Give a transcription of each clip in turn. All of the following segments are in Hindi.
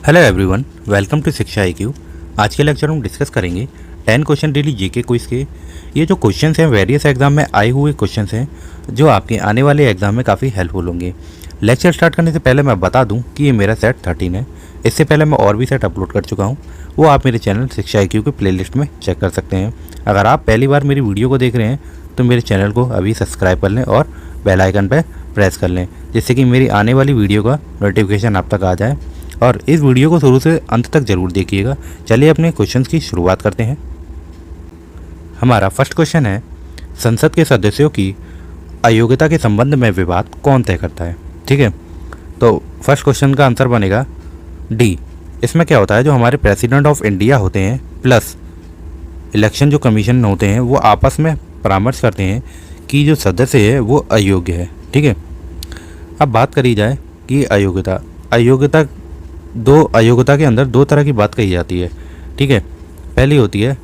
हेलो एवरीवन, वेलकम टू शिक्षा आईक्यू। आज के लेक्चर में डिस्कस करेंगे 10 क्वेश्चन डेली जीके क्विज के। ये जो क्वेश्चंस हैं वेरियस एग्जाम में आए हुए क्वेश्चंस हैं जो आपके आने वाले एग्जाम में काफ़ी हेल्पफुल होंगे। लेक्चर स्टार्ट करने से पहले मैं बता दूं कि ये मेरा सेट 13 है। इससे पहले मैं और भी सेट अपलोड कर चुका हूँ, वो आप मेरे चैनल शिक्षा आईक्यू के प्लेलिस्ट में चेक कर सकते हैं। अगर आप पहली बार मेरी वीडियो को देख रहे हैं तो मेरे चैनल को अभी सब्सक्राइब कर लें और बेल आइकन पर प्रेस कर लें, जिससे कि मेरी आने वाली वीडियो का नोटिफिकेशन आप तक आ जाए। और इस वीडियो को शुरू से अंत तक जरूर देखिएगा। चलिए अपने क्वेश्चंस की शुरुआत करते हैं। हमारा फर्स्ट क्वेश्चन है, संसद के सदस्यों की अयोग्यता के संबंध में विवाद कौन तय करता है। ठीक है, तो फर्स्ट क्वेश्चन का आंसर बनेगा डी। इसमें क्या होता है, जो हमारे प्रेसिडेंट ऑफ इंडिया होते हैं प्लस इलेक्शन जो कमीशन होते हैं वो आपस में परामर्श करते हैं कि जो सदस्य है वो अयोग्य है। ठीक है, अब बात करी जाए कि अयोग्यता के अंदर दो तरह की बात कही जाती है। ठीक है, पहली होती है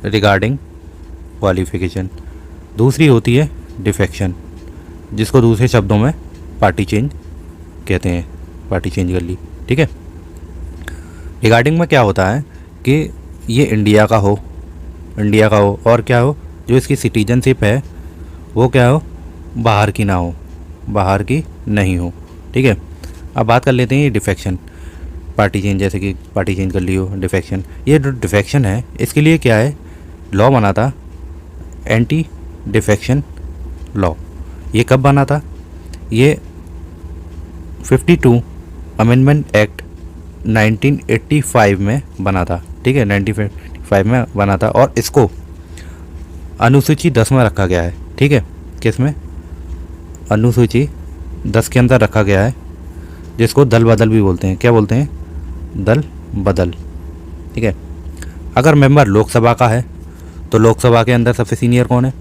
रिगार्डिंग क्वालिफिकेशन, दूसरी होती है डिफेक्शन, जिसको दूसरे शब्दों में पार्टी चेंज कहते हैं। पार्टी चेंज कर ली। ठीक है, रिगार्डिंग में क्या होता है कि ये इंडिया का हो और क्या हो, जो इसकी सिटीजनशिप है वो क्या हो, बाहर की ना हो, बाहर की नहीं हो। ठीक है, अब बात कर लेते हैं ये डिफेक्शन। पार्टी चेंज, जैसे कि पार्टी चेंज कर ली हो, डिफेक्शन। ये जो डिफेक्शन है इसके लिए क्या है, लॉ बना था, एंटी डिफेक्शन लॉ। ये कब बना था, ये 52 अमेंडमेंट एक्ट 1985 में बना था। ठीक है, 1985 में बना था और इसको अनुसूची 10 में रखा गया है। ठीक है, किस में, अनुसूची 10 के अंदर रखा गया है, जिसको दल बदल भी बोलते हैं। क्या बोलते हैं, दल बदल। ठीक है, अगर मेंबर लोकसभा का है तो लोकसभा के अंदर सबसे सीनियर कौन है,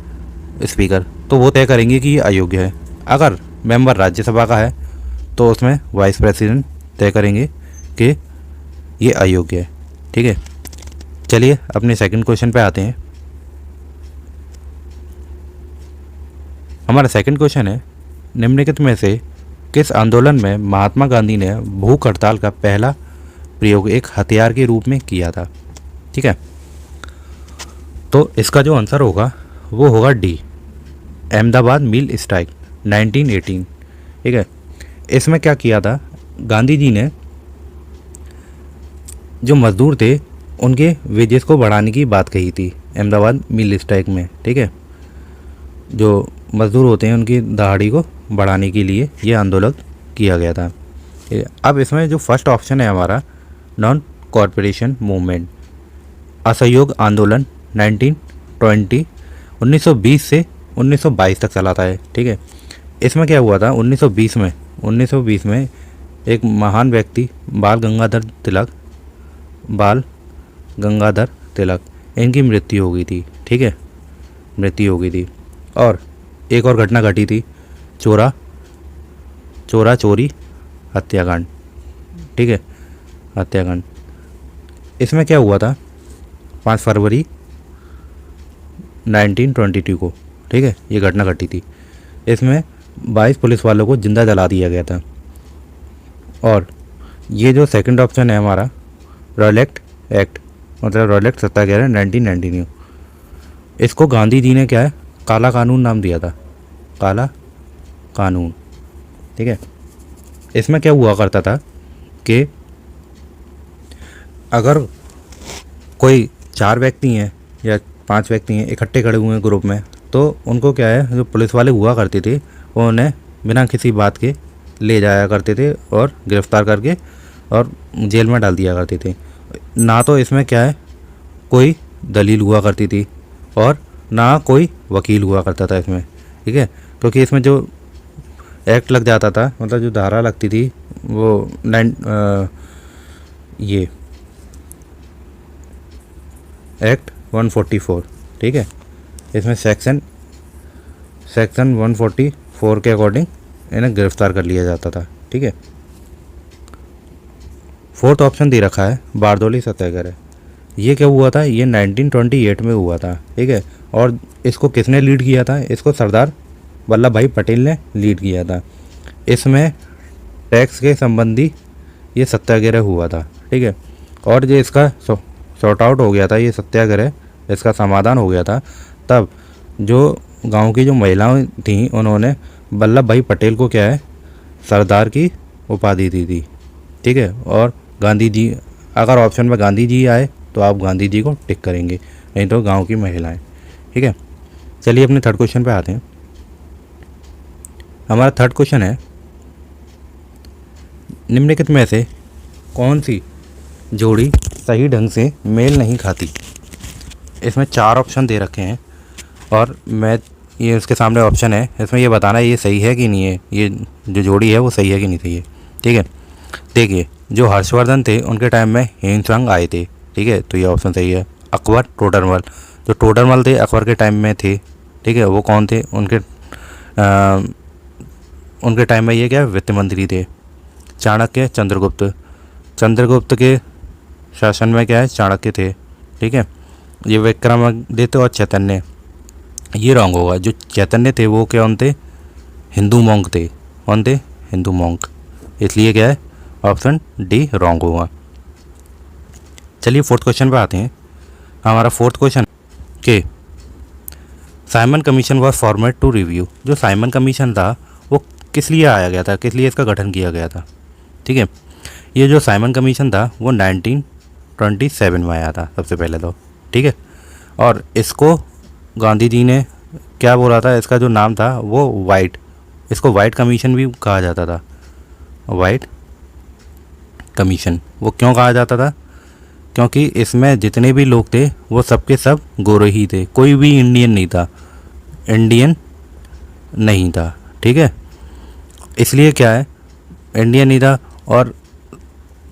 स्पीकर, तो वो तय करेंगे कि ये अयोग्य है। अगर मेंबर राज्यसभा का है तो उसमें वाइस प्रेसिडेंट तय करेंगे कि ये अयोग्य है। ठीक है, चलिए अपने सेकंड क्वेश्चन पे आते हैं। हमारा सेकंड क्वेश्चन है, निम्नलिखित में से किस आंदोलन में महात्मा गांधी ने भूख हड़ताल का पहला प्रयोग एक हथियार के रूप में किया था। ठीक है, तो इसका जो आंसर होगा वो होगा डी, अहमदाबाद मिल स्ट्राइक 1918। ठीक है, इसमें क्या किया था, गांधी जी ने जो मजदूर थे उनके वेजेस को बढ़ाने की बात कही थी अहमदाबाद मिल स्ट्राइक में। ठीक है, जो मजदूर होते हैं उनकी दहाड़ी को बढ़ाने के लिए ये आंदोलन किया गया था। ठीक है, अब इसमें जो फर्स्ट ऑप्शन है हमारा नॉन कॉरपोरेशन मूवमेंट, असहयोग आंदोलन 1920 से 1922 तक चला था। ठीक है, इसमें क्या हुआ था, 1920 में एक महान व्यक्ति बाल गंगाधर तिलक इनकी मृत्यु हो गई थी। ठीक है, मृत्यु हो गई थी। और एक और घटना घटी थी, चोरी हत्याकांड। ठीक है, हत्याकांड। इसमें क्या हुआ था, 5 फरवरी 1922 को। ठीक है, ये घटना घटी थी। इसमें 22 पुलिस वालों को जिंदा जला दिया गया था। और ये जो सेकंड ऑप्शन है हमारा रॉलेट एक्ट, मतलब रॉलेट सत्याग्रह 1999, इसको गांधी जी ने क्या है, काला कानून नाम दिया था, काला कानून। ठीक है, इसमें क्या हुआ करता था कि अगर कोई 4 व्यक्ति हैं या 5 व्यक्ति हैं इकट्ठे खड़े हुए हैं ग्रुप में, तो उनको क्या है, जो पुलिस वाले हुआ करते थे वो उन्हें बिना किसी बात के ले जाया करते थे और गिरफ्तार करके और जेल में डाल दिया करते थे। ना तो इसमें क्या है कोई दलील हुआ करती थी और ना कोई वकील हुआ करता था इसमें। ठीक है, क्योंकि इसमें जो एक्ट लग जाता था, मतलब जो धारा लगती थी वो ये एक्ट 144। ठीक है, इसमें सेक्शन 144 के अकॉर्डिंग इन्हें गिरफ्तार कर लिया जाता था। ठीक है, फोर्थ ऑप्शन दे रखा है बारदौली सत्याग्रह। ये क्या हुआ था, ये 1928 में हुआ था। ठीक है, और इसको किसने लीड किया था, इसको सरदार वल्लभ भाई पटेल ने लीड किया था। इसमें टैक्स के संबंधी ये सत्याग्रह हुआ था, ठीक है। और जो इसका सॉर्ट आउट हो गया था, ये सत्याग्रह इसका समाधान हो गया था, तब जो गांव की जो महिलाएं थीं उन्होंने वल्लभ भाई पटेल को क्या है, सरदार की उपाधि दी थी, ठीक है। और गांधी जी, अगर ऑप्शन में गांधी जी आए तो आप गांधी जी को टिक करेंगे, नहीं तो गांव की महिलाएं, ठीक है। चलिए अपने थर्ड क्वेश्चन पे आते हैं। हमारा थर्ड क्वेश्चन है, निम्नलिखित में से कौन सी जोड़ी सही ढंग से मेल नहीं खाती। इसमें 4 ऑप्शन दे रखे हैं और मैं ये उसके सामने ऑप्शन है, इसमें ये बताना है ये सही है कि नहीं है, ये जो जोड़ी है वो सही है कि नहीं सही है, ठीक है। देखिए, जो हर्षवर्धन थे उनके टाइम में हेमचंद आए थे, ठीक है, तो ये ऑप्शन सही है। अकबर, टोडरमल, जो टोडरमल थे अकबर के टाइम में थे, ठीक है, वो कौन थे, उनके टाइम में ये क्या वित्त मंत्री थे। चाणक्य, चंद्रगुप्त, चंद्रगुप्त के शासन में क्या है चाणक्य थे, ठीक है। ये विक्रमादित्य और चैतन्य, ये रॉन्ग होगा। जो चैतन्य थे वो कौन थे, हिंदू मॉन्क थे, कौन थे, हिंदू मॉन्क, इसलिए क्या है ऑप्शन डी रॉन्ग होगा। चलिए फोर्थ क्वेश्चन पे आते हैं। हमारा फोर्थ क्वेश्चन के Simon commission was formed to review, जो साइमन कमीशन था वो किस लिए आया गया था, किस लिए इसका गठन किया गया था, ठीक है। ये जो साइमन कमीशन था वो 1927 में आया था सबसे पहले तो, ठीक है। और इसको गांधी जी ने क्या बोला था, इसका जो नाम था वो इसको वाइट कमीशन भी कहा जाता था। वाइट कमीशन वो क्यों कहा जाता था, क्योंकि इसमें जितने भी लोग थे वो सबके सब गोरे ही थे, कोई भी इंडियन नहीं था, ठीक है। इसलिए क्या है इंडियन नहीं था। और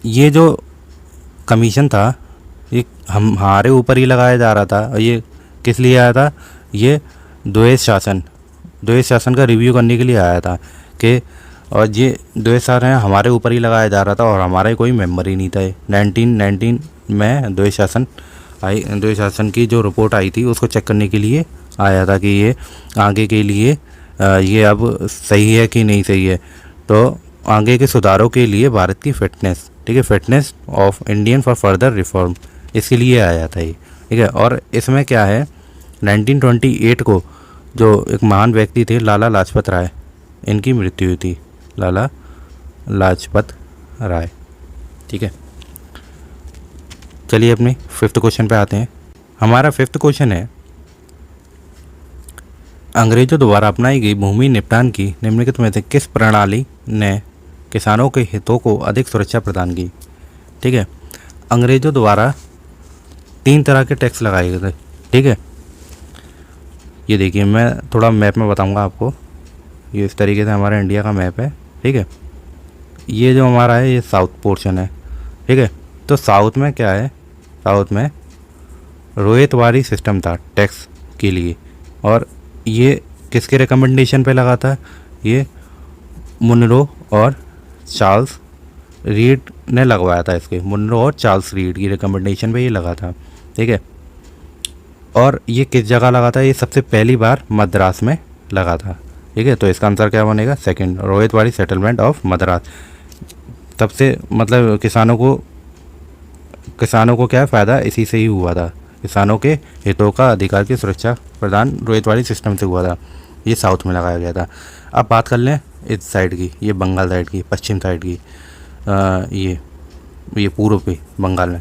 ये जो कमीशन था ये हमारे ऊपर ही लगाया जा रहा था। और ये किस लिए आया था, ये द्वेष शासन का रिव्यू करने के लिए आया था कि, और ये द्वेष शासन हमारे ऊपर ही लगाया जा रहा था और हमारे कोई मेंबर ही नहीं था। 1919 में द्वेष शासन की जो रिपोर्ट आई थी उसको चेक करने के लिए आया था कि ये आगे के लिए ये अब सही है कि नहीं सही है, तो आगे के सुधारों के लिए भारत की फिटनेस, ठीक है, fitness of Indian for further reform, इसके लिए आया था ये, ठीक है। और इसमें क्या है 1928 को जो एक महान व्यक्ति थे लाला लाजपत राय, इनकी मृत्यु हुई थी, लाला लाजपत राय, ठीक है। चलिए अपने फिफ्थ क्वेश्चन पे आते हैं। हमारा फिफ्थ क्वेश्चन है, अंग्रेजों द्वारा अपनाई गई भूमि निपटान की निम्नलिखित में से किस प्रणाली ने किसानों के हितों को अधिक सुरक्षा प्रदान की, ठीक है। अंग्रेजों द्वारा 3 तरह के टैक्स लगाए गए थे, ठीक है। ये देखिए, मैं थोड़ा मैप में बताऊंगा आपको। ये इस तरीके से हमारा इंडिया का मैप है, ठीक है। ये जो हमारा है ये साउथ पोर्शन है, ठीक है। तो साउथ में क्या है, साउथ में रोयतवारी सिस्टम था टैक्स के लिए, और ये किसके रिकमेंडेशन पे लगा था, ये मुनरो और चार्ल्स रीड ने लगवाया था। इसके मुनरो और चार्ल्स रीड की रिकमेंडेशन पे ये लगा था, ठीक है। और ये किस जगह लगा था, ये सबसे पहली बार मद्रास में लगा था, ठीक है। तो इसका आंसर क्या बनेगा, सेकंड, रोहितवाड़ी सेटलमेंट ऑफ मद्रास। तब से मतलब किसानों को क्या फ़ायदा इसी से ही हुआ था, किसानों के हितों का अधिकार की सुरक्षा प्रदान रोहितवाड़ी सिस्टम से हुआ था। ये साउथ में लगाया गया था। अब बात कर लें इस साइड की, ये बंगाल साइड की, पश्चिम साइड की, ये पूर्व पे बंगाल में।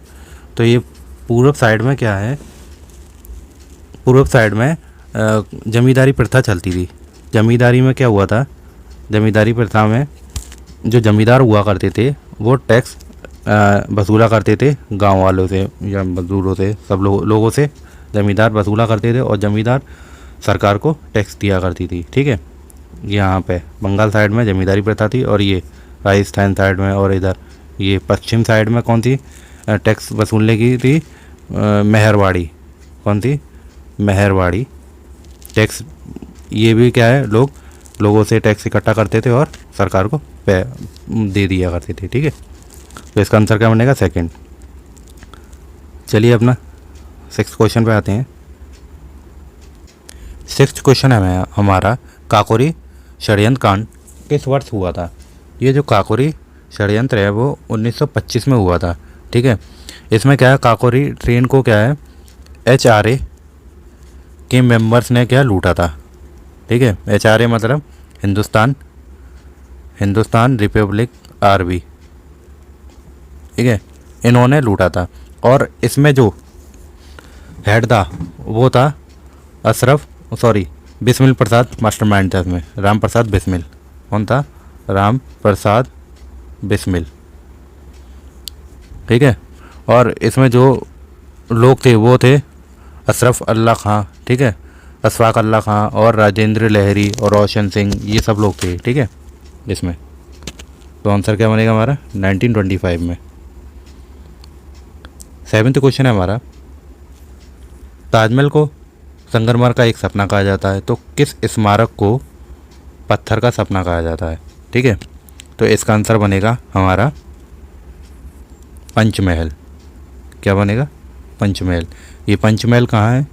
तो ये पूर्व साइड में क्या है, पूर्व साइड में जमींदारी प्रथा चलती थी। जमींदारी में क्या हुआ था, जमींदारी प्रथा में जो जमींदार हुआ करते थे वो टैक्स वसूला करते थे गांव वालों से या मजदूरों से, सब लोगों से ज़मींदार वसूला करते थे और ज़मींदार सरकार को टैक्स दिया करती थी, ठीक है। यहाँ पे बंगाल साइड में ज़मींदारी प्रथा थी, और ये राजस्थान साइड में और इधर ये पश्चिम साइड में कौन सी टैक्स वसूलने की थी, मेहरवाड़ी, कौन सी, मेहरवाड़ी टैक्स। ये भी क्या है, लोगों से टैक्स इकट्ठा करते थे और सरकार को दे दिया करते थे, ठीक है। तो इसका आंसर क्या बनेगा, सेकंड। चलिए अपना 6th क्वेश्चन पे आते हैं। 6th क्वेश्चन है हमारा, काकोरी षड्यंत्र कांड किस वर्ष हुआ था। ये जो काकोरी षड्यंत्र है वो 1925 में हुआ था। ठीक है, इसमें क्या है, काकोरी ट्रेन को क्या है HRA के मेंबर्स ने क्या लूटा था। ठीक है, HRA मतलब हिंदुस्तान रिपब्लिक आर्मी। ठीक है, इन्होंने लूटा था और इसमें जो हेड था वो था बिस्मिल प्रसाद मास्टरमाइंड था इसमें, राम प्रसाद बिस्मिल। कौन था? राम प्रसाद बिस्मिल। ठीक है, और इसमें जो लोग थे वो थे अशरफ अल्लाह खां, ठीक है, अशफाक अल्लाह खां और राजेंद्र लहरी और रोशन सिंह, ये सब लोग थे। ठीक है, इसमें तो आंसर क्या बनेगा हमारा 1925 में। 7th क्वेश्चन है हमारा, ताजमहल को संगमरमर का एक सपना कहा जाता है, तो किस स्मारक को पत्थर का सपना कहा जाता है? ठीक है, तो इसका आंसर बनेगा हमारा पंचमहल। क्या बनेगा? पंचमहल। ये पंचमहल कहाँ है?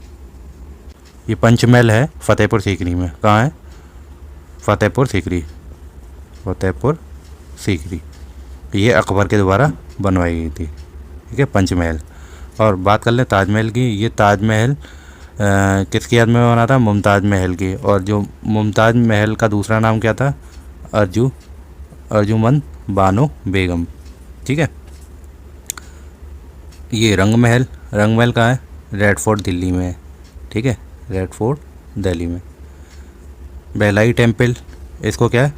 ये पंचमहल है फतेहपुर सीकरी में। कहाँ है? फतेहपुर सीकरी। ये अकबर के द्वारा बनवाई गई थी। ठीक है, पंचमहल। और बात कर लें ताजमहल की, ये ताजमहल किसकी याद में बना था? मुमताज़ महल की। और जो मुमताज़ महल का दूसरा नाम क्या था? अर्जुमंद बानो बेगम। ठीक है, ये रंग महल कहाँ है? रेड फोर्ट दिल्ली में है। ठीक है, रेड फोर्ट दिल्ली में। बेलाई टेम्पल, इसको क्या है?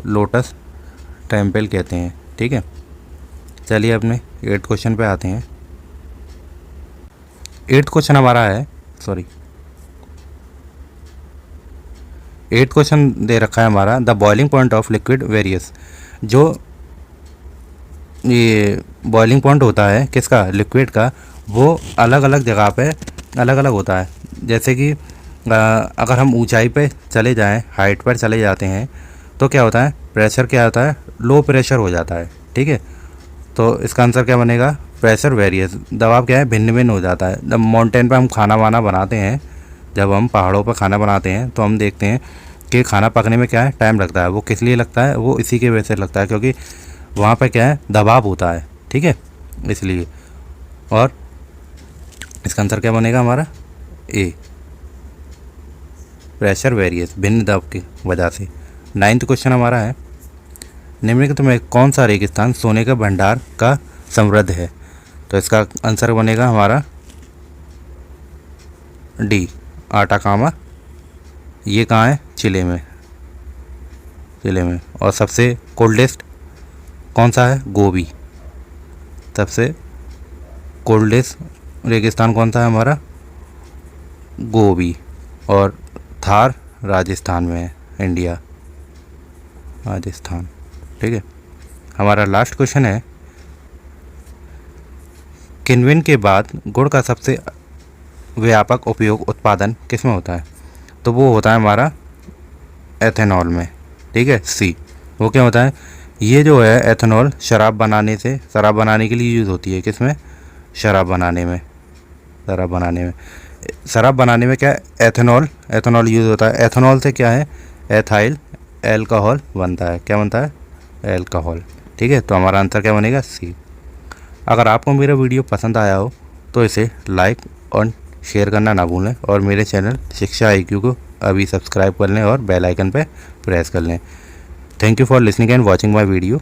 लोटस टेम्पल कहते हैं। ठीक है, चलिए अपने 8th क्वेश्चन पे आते हैं। 8th क्वेश्चन हमारा है, 8th क्वेश्चन दे रखा है हमारा, the boiling point of liquid various. जो ये बॉइलिंग पॉइंट होता है किसका? लिक्विड का, वो अलग अलग जगह पे अलग अलग होता है। जैसे कि अगर हम ऊंचाई पे चले जाएं, हाइट पर चले जाते हैं, तो क्या होता है? प्रेशर क्या होता है? लो प्रेशर हो जाता है। ठीक है, तो इसका आंसर क्या बनेगा? Pressure various. दबाव क्या है? भिन्न भिन्न हो जाता है। जब माउंटेन पे हम खाना वाना बनाते हैं, जब हम पहाड़ों पर खाना बनाते हैं, तो हम देखते हैं कि खाना पकने में क्या है? टाइम लगता है। वो किस लिए लगता है? वो इसी के वजह से लगता है, क्योंकि वहाँ पे क्या है? दबाव होता है। ठीक है, इसलिए। और इसका आंसर क्या बनेगा हमारा? ए, प्रेशर वेरियस, भिन्न दबाव की वजह से। 9th क्वेश्चन हमारा है, निम्नलिखित में कौन सा रेगिस्तान सोने के भंडार का समृद्ध है? तो इसका आंसर बनेगा हमारा डी, आटाकामा। ये कहाँ है? चिले में। और सबसे कोल्डेस्ट कौन सा है? गोबी। सबसे कोल्डेस्ट रेगिस्तान कौन सा है हमारा? गोबी। और थार राजस्थान में है, इंडिया, राजस्थान। ठीक है, हमारा लास्ट क्वेश्चन है, किण्विन के बाद गुड़ का सबसे व्यापक उपयोग उत्पादन किस में होता है? तो वो होता है हमारा एथेनॉल में। ठीक है, सी। वो क्या होता है? ये जो है एथेनॉल शराब बनाने के लिए यूज़ होती है। किस में? शराब बनाने में क्या है? एथेनॉल यूज़ होता है। एथेनॉल से क्या है? एथाइल एल्कोहल बनता है। क्या बनता है? एल्कोहल। ठीक है, तो हमारा आंसर क्या बनेगा? सी। अगर आपको मेरा वीडियो पसंद आया हो तो इसे लाइक और शेयर करना ना भूलें, और मेरे चैनल शिक्षा IQ को अभी सब्सक्राइब कर लें और बेल आइकन पर प्रेस कर लें। Thank you for listening and watching my video.